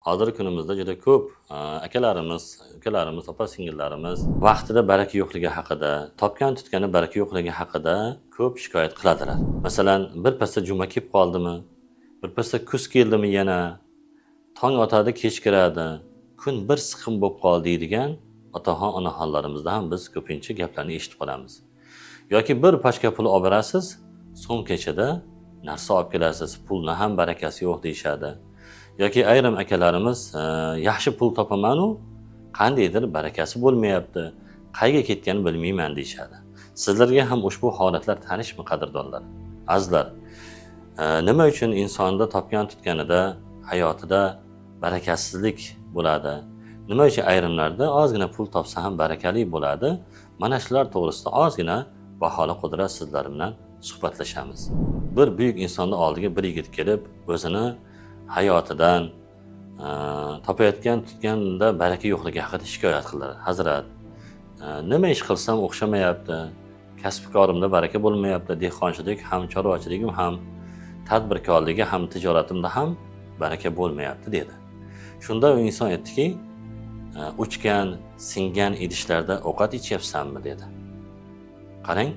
Hozirgi kunimizda juda ko'p akalarimiz, ukalarimiz, opa-singillarimiz vaqtida baraka yo'qligi haqida, topgan tutgani baraka yo'qligi haqida ko'p shikoyat qiladilar. Masalan, birpasda juma kelib qoldimi, birpasda kuz keldimi yana, tong otadi, kech kiradi, kun bir siqim bo'lib qoldi deydigan otaxon, onaxonlarimizdan ham biz ko'pincha gaplarni eshitib qolamiz. Yoki bir pachka pul olib berasiz, so'mka ichida narsa olib kelasiz, pulni ham barakasi yo'q deyishadi. Yoki ayrim akalarimiz yaxshi pul topaman-u, qandaydir barakasi bo'lmayapti, qayga ketganini bilmayman deyishadi. Sizlarga ham ushbu holatlar tanishmi, qadrdonlar? Azizlar, nima uchun insonda topgan tutganida hayotida barakasizlik bo'ladi? Nima uchun ayrimlarda ozgina pul topsa ham barakali bo'ladi? Mana shular to'g'risida ozgina baholi qudrat sizlar bilan suhbatlashamiz. Bir buyuk insonning oldiga bir yigit kelib, o'zini hayotidan topayotgan tutganda baraka yo'qligi haqida shikoyat qildilar. Hazrat, nima ish qilsam o'xshamayapti, kasb-korimda baraka bo'lmayapti, dehqonchilik ham, chorvachiligim ham, tadbirkorligi ham, tijoratimda ham baraka bo'lmayapti dedi. Shunda u inson aytdiki, uchgan, singan idishlarda ovqat ichyapsanmi dedi. Qarang,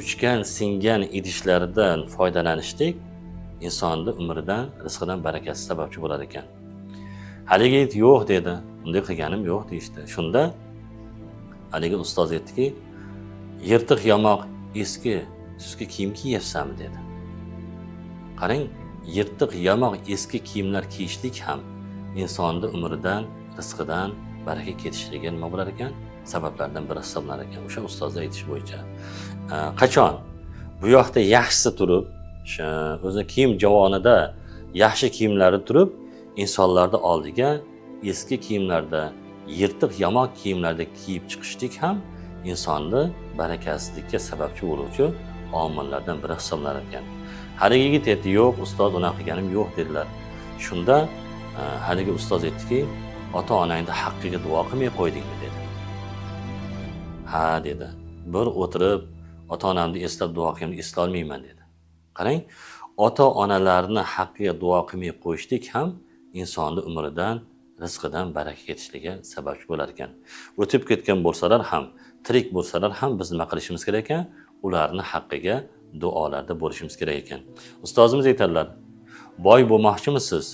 uchgan, singan idishlardan foydalanishlik insonni umridan, rizqidan barakasi sababchi bo'lar ekan. Haligi yigit yo'q dedi. Unday qilganim yo'q deydi. Shunda haligi ustoz aytdiki, yirtiq yamoq eski tuski kiyim kiyyapsanmi dedi. Qarang, yirtiq yamoq eski kiyimlar kiyishlik ham insonni umridan, rizqidan baraka ketishiga nima bo'lar ekan? Sabablardan biri hisoblanar ekan. O'sha ustozning aytishi bo'yicha. Qachon bu yoqda yaxshisi turib, o'zi kiyim javonida yaxshi kiyimlari turib, insonlarni oldiga eski kiyimlarda, yirtiq yamoq kiyimlarda kiyib chiqishlik ham insonni barakasizlikka sababchi bo'luvchi omillardan biri hisoblanar ekan. Haligi yigit aytdi, yo'q ustoz, unaqa qilganim yo'q dedilar. Shunda haligi ustoz aytdiki, ota-onangni haqqiga duo qilmay qo'ydingmi dedi. Ha dedi. Bir o'tirib ota-onamni eslab duo qilmay eslay olmayman dedi. Qarang, ota-onalarni haqqiga duo qilmay qo'yishlik ham insonni umridan, rizqidan baraka ketishiga sababchi bo'lar ekan. O'tib ketgan bo'lsalar ham, tirik bo'lsalar ham biz nima qilishimiz kerak ekan? Ularni haqqiga duolarda bo'lishimiz kerak ekan. Ustozimiz aytadilar, boy bo'lmoqchimisiz,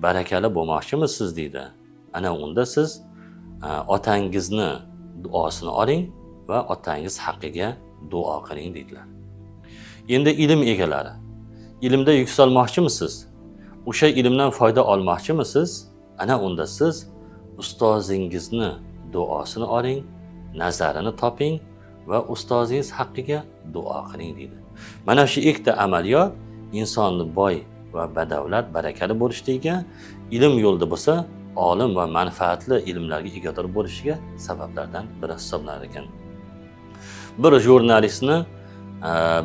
barakali bo'lmoqchimisiz deydi. Ana unda siz otangizni duosini oling va otangiz haqqiga duo qiling deydilar. Endi ilm egalari, ilmda yuksalmoqchimisiz? O'sha ilmdan foyda olmoqchimisiz? Ana unda siz ustozingizni duosini oling, nazarini toping va ustozingiz haqqiga duo qiling deydi. Mana shu ikkita amaliyot insonni boy va badavlat, barakali bo'lishligiga, ilm yo'lida bo'lsa, olim va manfaatli ilmlarga egador bo'lishiga sabablardan biri hisoblanar ekan. Bir jurnalistni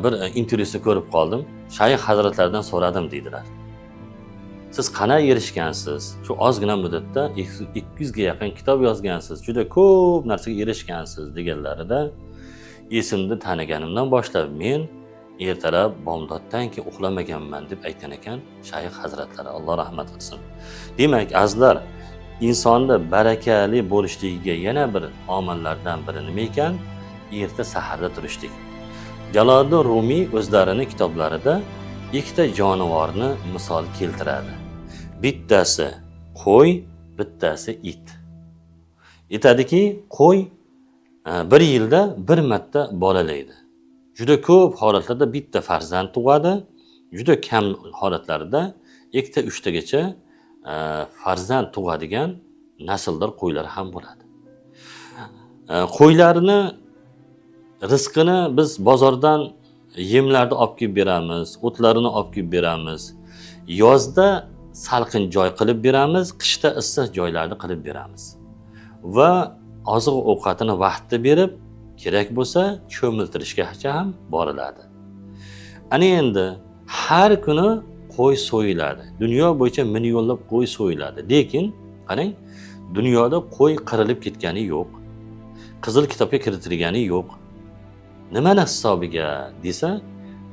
bir intervyusini ko'rib qoldim. Shayx hazratlaridan so'radim deydilar. Siz qanday erishgansiz? Shu ozgina muddatda 200 ga yaqin kitob yozgansiz, juda ko'p narsaga erishgansiz deganlarida, esimni taniganimdan boshlab men ertalab bomdoddan keyin uxlamaganman deb aytgan ekan shayx hazratlari, Alloh rahmat qilsin. Demak, azizlar, insonda barakali bo'lishligiga yana bir omillardan biri nima ekan? Erta saharda turishlik. Jaloliddin Rumiy o'zlarining kitoblarida ikkita jonivorni misol keltiradi. Bittasi qo'y, bittasi it. Aytadiki, qo'y bir yilda bir marta bolalaydi. Juda ko'p holatlarda bitta farzand tug'adi, juda kam holatlarda ikkita, uchtagacha farzand tug'adigan nasldor qo'ylar ham bo'ladi. Qo'ylarni rizqini biz bozordan yemlarni olib kelib beramiz, o'tlarini olib kelib beramiz. Yozda salqin joy qilib beramiz, qishda issiq joylarni qilib beramiz. Va oziq ovqatini vaqtida berib, kerak bo'lsa cho'miltirishgacha ham boriladi. Ana endi har kuni qo'y so'yiladi. Dunyo bo'yicha millionlab qo'y so'yiladi. Lekin qarang, dunyoda qo'y qirilib ketgani yo'q. Qizil kitobga kiritilgani yo'q. Nimani hisobiga desa,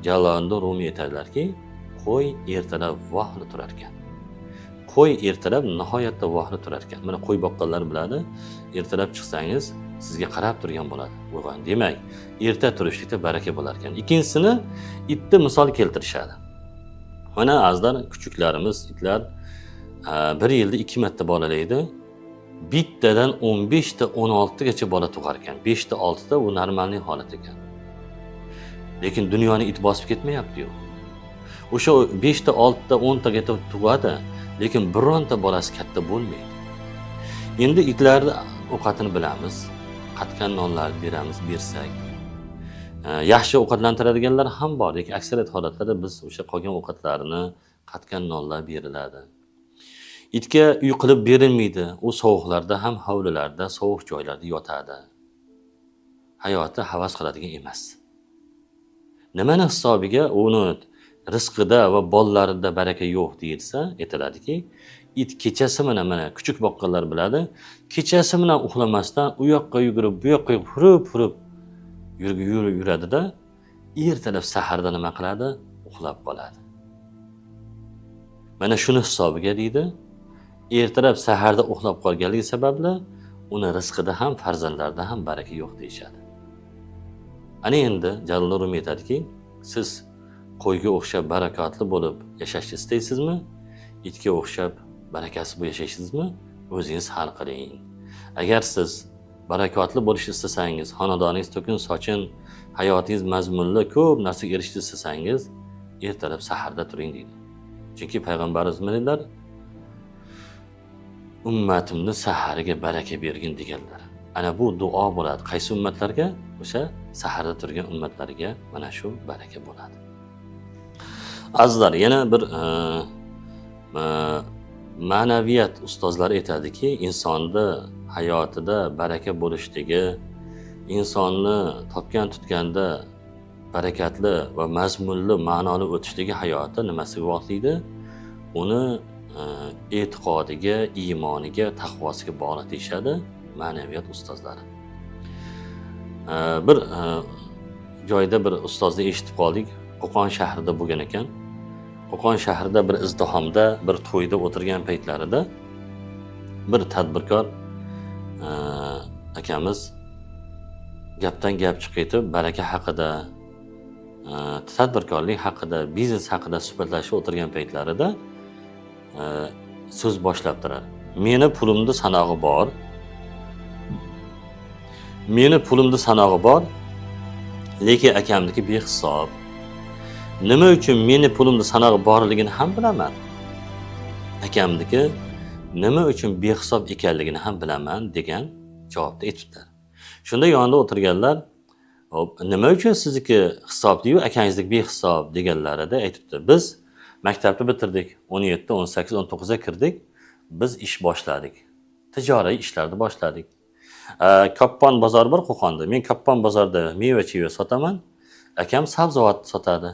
Jaloliddin Rumiy aytadilarki, qo'y ertalab vohli turar ekan. qo'y ertalab nihoyatda vohli turar ekan. Mana qo'y boqqanlar biladi, ertalab chiqsangiz sizga qarab turgan bo'ladi. Uyg'on. Demak, erta turishlikda baraka bo'lar ekan. Ikkinchisini itni misol keltirishadi. Mana azizlar, kuchuklarimiz itlar 1 yilda 2 marta bolalaydi. Bittadan 15 ta 16 gacha bola tug'ar ekan. 5 ta 6 ta u normalniy holat ekan. Lekin dunyoni it bosib ketmayapti-yu. O'sha 5 ta 6 ta 10 ta gacha tug'adi, lekin bironta bolasi katta bo'lmaydi. Endi itlarni ovqatini bilamiz. Qatgan nonlarni beramiz, bersak. Yaxshi ovqatlantiradiganlar ham bor, lekin aksariyat holatlarda biz o'sha qolgan ovqatlarni, qatgan nonlar beriladi. Itga uy qilib berilmaydi. U sovuqlarda ham hovlilarda, sovuq joylarda yotadi. Hayoti havas qiladigan emas. Nimani hisobiga uni rizqida va bollarida baraka yo'q deyilsa, aytiladiki, it kechasi bilan mana kuchuk boqqanlar biladi, kechasi bilan uxlamasdan u yoqqa yugurib, bu yoqqa hurib yuradida, ertalab saharda nima qiladi? Uxlab qoladi. Mana shuni hisobiga deydi, ertalab saharda uxlab qolganligi sababli uni rizqida ham, farzandlarida ham baraka yo'q deyshadi. Ana endi Jalol Rumi aytadiki, siz qo'yga o'xshab barakatli bo'lib yashashni istaysizmi? Itga o'xshab barakasi bo'lib yashashingizni o'zingiz hal qiling. Agar siz barakatli bo'lishni istasangiz, xonadoningiz to'kin sochin, hayotingiz mazmunli, ko'p narsaga erishishni istasangiz, ertalab saharda turing deydi. Chunki payg'ambarimiz dedilar, ummatimni sahariga baraka bergin deganlar. Ana bu duo bo'ladi. Qaysi ummatlarga? O'sha saharda turgan ummatlarga mana shu baraka bo'ladi. Azizlar, yana bir ma'naviyat ustozlari aytadiki, insonni hayotida baraka bo'lishligi, insonni topgan tutganda barakatli va mazmunli, ma'noli o'tishligi hayoti nimasiga bog'liqdi? Uni e'tiqodiga, iymoniga, taqvosiga bog'liq deyshadi ma'naviyat ustozlari. Bir joyda bir ustozni eshitib qoldik. Qo'qon shahrida bo'lgan ekan. Qo'qon shahrida bir izdihomda, bir to'yda o'tirgan paytlarida bir tadbirkor akamiz gapdan gap chiqib, baraka haqida, tadbirkorlik haqida, biznes haqida suhbatlashib o'tirgan paytlarida so'z boshlabdilar. Meni pulimni sanog'i bor. Meni pulimni sanog'i bor, lekin akamniki behisob. Nima uchun meni pulimni sanog'i borligini ham bilaman. Akamniki nima uchun behisob ekanligini ham bilaman degan javobda aytibdilar. Shunda yonida o'tirganlar, nima uchun sizniki hisobli-yu, akangizniki behisob deganlarida aytibdi. Biz maktabni bitirdik, 17, 18, 19 ga kirdik. Biz ish boshladik. Tijoriy ishlarni boshladik. Koppon bozor bor Qo'qonda. Men Koppon bozorda meva-cheva sotaman. Akam sabzavot sotadi.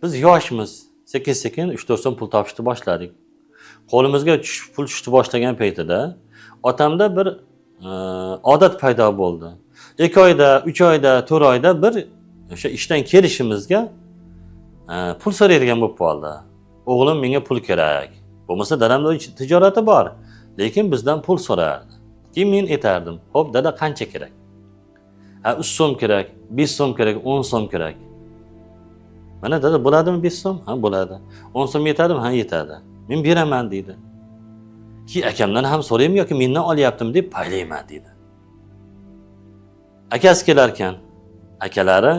Biz yoshmiz. Sekin-sekin 3-4 so'm pul topishni boshladik. Qo'limizga pul tushdi boshlagan paytida otamda bir odat paydo bo'ldi. 2 oyda, 3 oyda, 4 oyda bir o'sha ishdan kelishimizga pul so'raydigan bo'lib qoldi. O'g'lim menga pul kerak. Bo'lmasa dadamning tijorati bor, lekin bizdan pul so'rardi. Keyin men aytardim, "Xo'p, dada qancha kerak?" 3 so'm kerak, 5 so'm kerak, 10 so'm kerak. Mana dada bo'ladimi 5 so'm? Ha, bo'ladi. 10 so'm yetadimi? Ha, yetadi. Men beraman deydi. Ki akamdan ham so'raymi yoki mendan olyaptimi deb paylayman deydi. Akasi kelar ekan. Akalari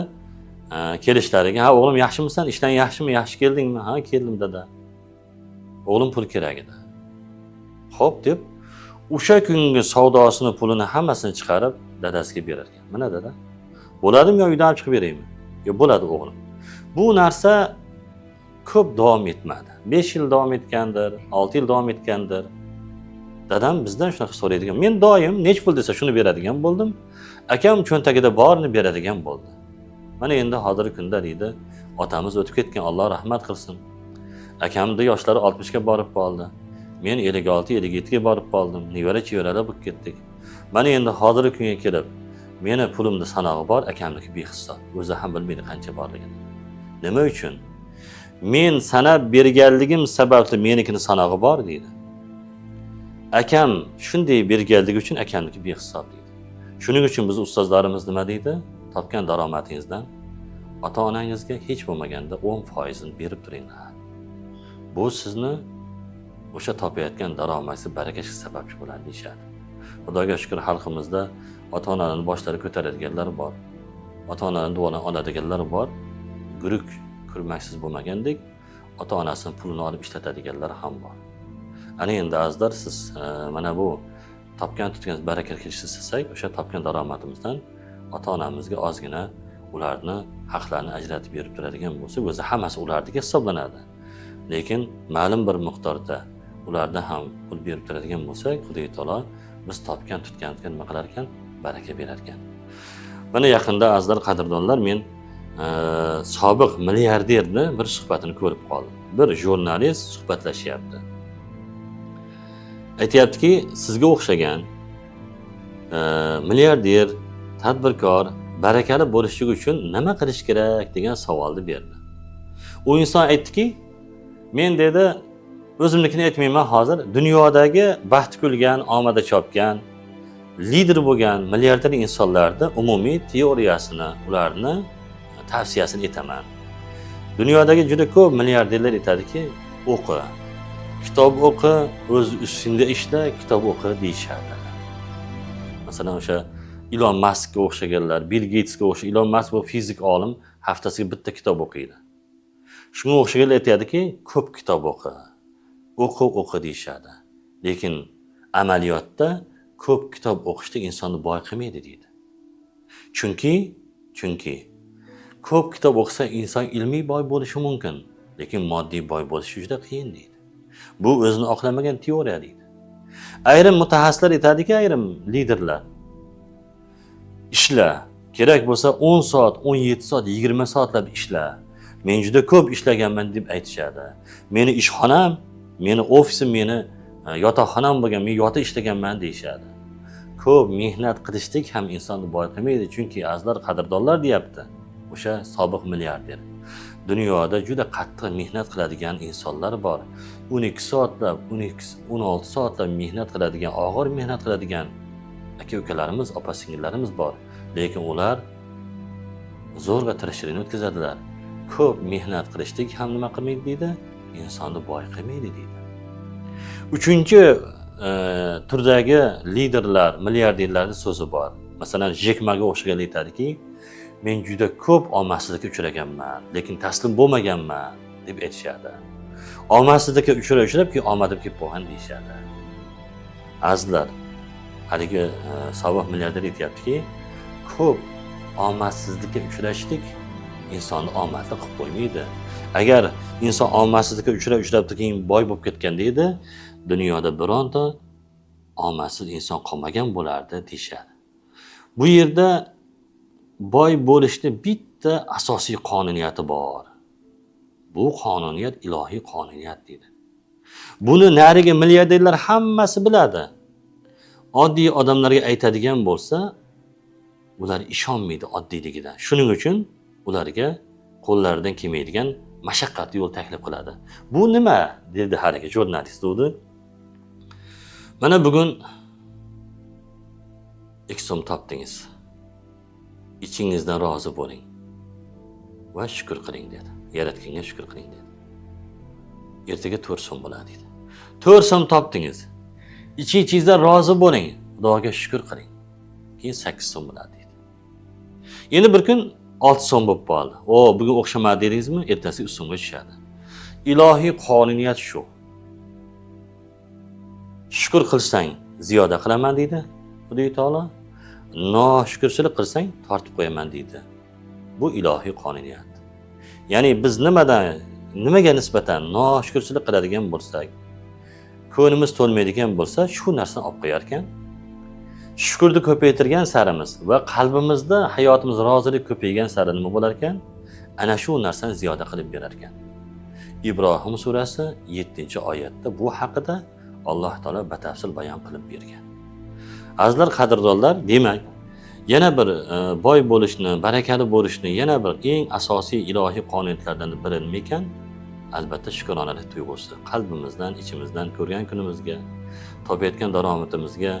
kelishlariga, "Ha, o'g'lim yaxshimisan? Ishdan yaxshimi? Yaxshi keldingmi?" "Ha, keldim dada." "O'g'lim pul kerak edi." Xo'p deb o'sha kungi savdosini, pulini hammasini chiqarib dadasiga berar ekan. "Mana dada, bo'ladimi yo uydan olib chiqib beraymi?" "Yo, bo'ladi o'g'lim." Bu narsa ko'p davom etmadi. 5 yil davom etgandir, 6 yil davom etgandir. Dadam bizdan shunaqa so'raydigan. Men doim nech pul desa shuni beradigan bo'ldim. Akam cho'ntagida borini beradigan bo'ldi. Mana endi hozirgi kunda deydi, otamiz o'tib ketgan, Alloh rahmat qilsin. Akamning yoshlari 60 ga borib qoldi. Men 56, 57 ga borib qoldim. Nevara-chevaralar bo'lib ketdik. Mana endi hozirgi kunga kelib, meni pulimni sanog'i bor, akamniki behisob. O'zi ham bilmaydi qancha borligini. Nima uchun? men sanab berganligim sababli menikini sanog'i bor deydi. Akam shunday berganligi uchun akamniki behisob deydi. Shuning uchun biz ustozlarimiz nima deydi? Topgan daromadingizdan ota-onangizga hech bo'lmaganda 10% ni berib turinglar. Bu sizni o'sha topayotgan daromadingizga barakashga sababchi bo'ladi deyshadi. Xudoga shukr, xalqimizda ota-onalarning boshlari ko'taradiganlar bor. Ota-onalarning duoini oladiganlar bor. Guruk kurmaksiz bo'lmagandek, ota-onasining pulini olib ishlatadiganlar ham bor. Ana endi azizlar, siz mana bu topgan tutgan baraka kelishni istasak, o'sha topgan daromadimizdan ota-onamizga ozgina ularni haqlarini ajratib berib turadigan bo'lsa, o'zi hammasi ularnikiga hisoblanadi. Lekin ma'lum bir miqdorda ulardan ham pul berib turadigan bo'lsak, Xudo taolo biz topgan tutgan nima qilar ekan? Baraka berar ekan. Mana yaqinda azizlar, qadrdonlar, men sobiq milliarderni bir suhbatini ko'rib qoldim. Bir jurnalist suhbatlashyapti. Aytayaptiki, sizga o'xshagan milliarder, tadbirkor barakali bo'lishi uchun nima qilish kerak degan savolni berdi. U inson aytdiki, men dedi, o'zimnikini aytmayman hozir, dunyodagi baxt kulgan, omada chopgan, lider bo'lgan milliarder insonlarda umumiy teoriyasini, ularni tavsiyasini aytaman. Dunyodagi juda ko'p milliarderlar aytadiki, o'qi, kitob o'qi, o'z ustingda ishla, kitob o'qi deyishadi. Masalan, o'sha Elon Muskga o'xshaganlar, Bill Gatesga o'xshagan, Elon Musk bu fizik olim, haftasiga bitta kitob o'qiydi. Shunga o'xshaganlar aytadiki, ko'p kitob o'qi deyishadi. Lekin amaliyotda ko'p kitob o'qishda insonni boy qilmaydi deydi. Chunki ko'p kitob o'qisa inson ilmiy boy bo'lishi mumkin, lekin moddiy boy bo'lishi juda qiyin deydi. Bu o'zini oqlamagan teoriya deydi. Ayrim mutaxassislar aytadiki, ayrim liderlar ishla, kerak bo'lsa 10 soat, 17 soat, 20 soatlab ishla. Men juda ko'p ishlaganman deb aytishadi. Meni ishxonam, meni ofisim, meni yotoqxonam bo'lgan, men yotib ishlaganman deyshadi. Ko'p mehnat qilishlik ham insonni boy qilmaydi, chunki azizlar, qadrdonlar deyapti. O'sha sobiq milliarder. Dunyoda juda qattiq mehnat qiladigan insonlar bor. 12 soatlab, 16 soatlab mehnat qiladigan, og'ir mehnat qiladigan aka-ukalarimiz, opa-singillarimiz bor. Lekin ular zo'rg'a tirishchilikni o'tkazadilar. Ko'p mehnat qilishlik ham nima qilmaydi deydi? Insonni boy qilmaydi deydi. Uchinchi turdagi liderlar, milliarderlarning so'zi bor. Masalan, Jek Maga o'xshaganlar aytadiki, men juda ko'p omadsizlikka uchraganman, lekin taslim bo'lmaganman deb aytishadi. Omadsizlikka uchrab, keyin omadim kelib qolgan deyshadi. Azizlar, haligi sobiq milliarder aytayaptiki, ko'p omadsizlikka uchrashlik insonni omadli qilib qo'ymaydi. Agar inson omadsizlikka uchrab keyin boy bo'lib ketgan deydi, dunyoda bironta omadsiz inson qolmagan bo'lardi deyshadi. Bu yerda boy bo'lishni bitta asosiy qonuniyati bor. Bu qonuniyat ilohiy qonuniyat deydi. Buni nariga milliarderlar hammasi biladi. Oddiy odamlarga aytadigan bo'lsa, ular ishonmaydi oddiyligidan. Shuning uchun ularga qo'llaridan kelmaydigan mashaqqatli yo'l taklif qiladi. Bu nima? Dedi haligi jurnalist dedi. Mana bugun X so'm topdingiz. İçingizdan rozi bo'ling va shukr qiling dedi. Yaratganga shukr qiling dedi. Ertaga 4 so'm bo'ladi dedi. 4 so'm topdingiz. İchingizdan rozi bo'ling, Xudoga shukr qiling. Keyin 8 so'm bo'ladi dedi. Endi bir kun 6 so'm bo'lib qoldi. Bugun o'xshamadi dedingizmi? Ertasi 3 so'mga tushadi. Ilohiy qonuniyat shu. Shukr qilsang ziyoda qilaman deydi Xudo taolo. Noshukrchilik qilsang tortib qo'yaman deydi. Bu ilohiy qonuniyat. Ya'ni biz nimaga nisbatan noshukrchilik qiladigan bo'lsak, ko'nglimiz to'lmaydigan bo'lsa, shu narsani olib qo'yar ekan. Shukrni ko'paytirgan sarimiz va qalbimizda hayotimiz rozilik ko'paygan sari nima bo'lar ekan? Ana shu narsani ziyoda qilib berar ekan. Ibrohim surasi 7-oyatda bu haqida Alloh taolo batafsil bayon qilib bergan. Azizlar, qadrdonlar, demak, yana bir boy bo'lishni, barakali bo'lishni yana bir eng asosiy ilohiy qonuniyatlardan biri nima ekan? albatta shukronalik tuyg'usi qalbimizdan, ichimizdan ko'rgan kunimizga, topayotgan daromadimizga,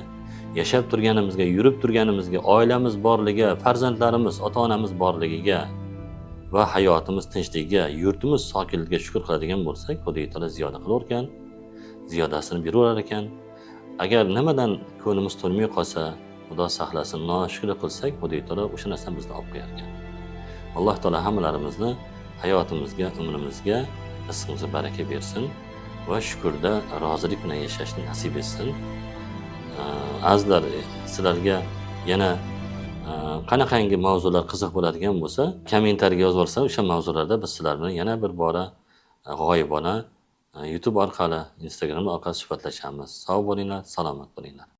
yashab turganimizga, yurib turganimizga, oilamiz borligi, farzandlarimiz, ota-onamiz borligiga va hayotimiz tinchligiga, yurtimiz sokinligiga shukr qiladigan bo'lsak, Xudo taolo ziyoda qilarkan, ziyodasini beraverar ekan. Agar nimadan ko'nglimiz to'lmay qolsa, Xudo saqlasin, noshukr qilsak, Xudo taolo o'sha narsani bizdan olib qo'yar ekan. Alloh taolo hammalarimizni hayotimizga, umrimizga, rizqimizga baraka bersin va shukurda rozilik bilan yashashni nasib etsin. Azizlar, sizlarga yana qanaqangi mavzular qiziq bo'ladigan bo'lsa, kommentariyaga yozib olsa, o'sha mavzularda biz sizlar bilan yana bir bora g'oyibona YouTube orqali, Instagram orqali suhbatlashamiz. Sog' bo'linglar, salomat bo'linglar.